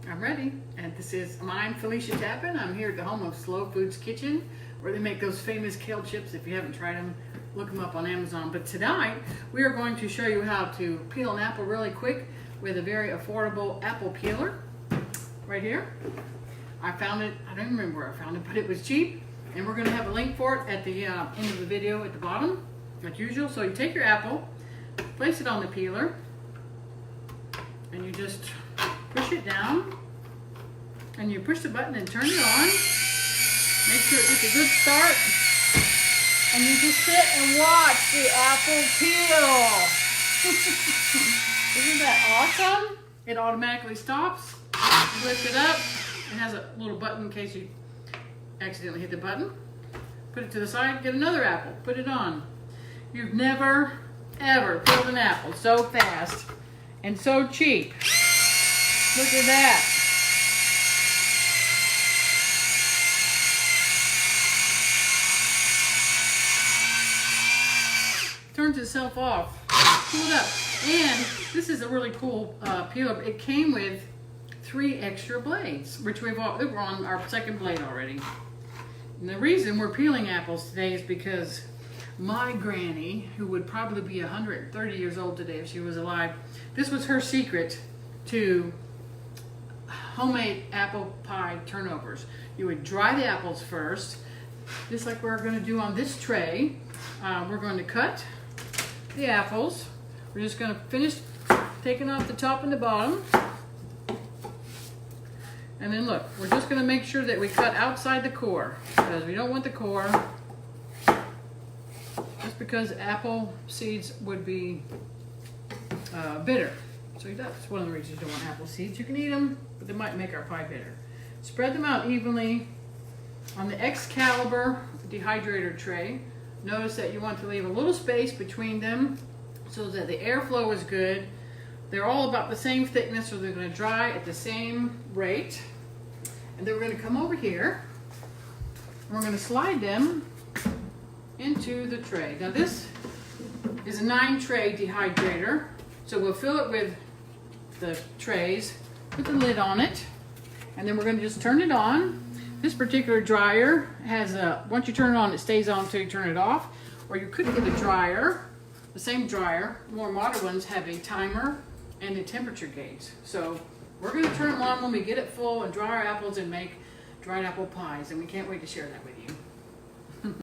I'm ready, and this is I'm Felicia Tappan. I'm here at the home of Slow Foods Kitchen, where they make those famous kale chips. If you haven't tried them, look them up on Amazon. But tonight, we are going to show you how to peel an apple really quick with a very affordable apple peeler. Right here. I found it, I don't remember where I found it, but it was cheap. And we're going to have a link for it at the end of the video at the bottom, like usual. So you take your apple, place it on the peeler, and you just push it down, and you push the button and turn it on. Make sure it gets a good start, and you just sit and watch the apple peel. Isn't that awesome? It automatically stops. You lift it up. It has a little button in case you accidentally hit the button. Put it to the side, get another apple, put it on. You've never, ever peeled an apple so fast and so cheap. Look at that. Turns itself off. Pull it up. And this is a really cool peeler. It came with 3 extra blades, which we're on our second blade already. And the reason we're peeling apples today is because my granny, who would probably be 130 years old today if she was alive, this was her secret to homemade apple pie turnovers. You would dry the apples first, just like we're going to do on this tray. We're going to cut the apples. We're just going to finish taking off the top and the bottom. And then look, we're just going to make sure that we cut outside the core, because we don't want the core, just because apple seeds would be bitter. So that's one of the reasons you don't want apple seeds. You can eat them, but they might make our pie bitter. Spread them out evenly on the Excalibur dehydrator tray. Notice that you want to leave a little space between them so that the airflow is good. They're all about the same thickness, so they're going to dry at the same rate. And then we're going to come over here, and we're going to slide them into the tray. Now this is a 9-tray dehydrator, so we'll fill it with the trays, put the lid on it, and then we're going to just turn it on. This particular dryer has a, once you turn it on, it stays on until you turn it off. Or you could get a dryer, the same dryer, more modern ones have a timer and a temperature gauge. So we're going to turn them on when we get it full and dry our apples and make dried apple pies, and we can't wait to share that with you.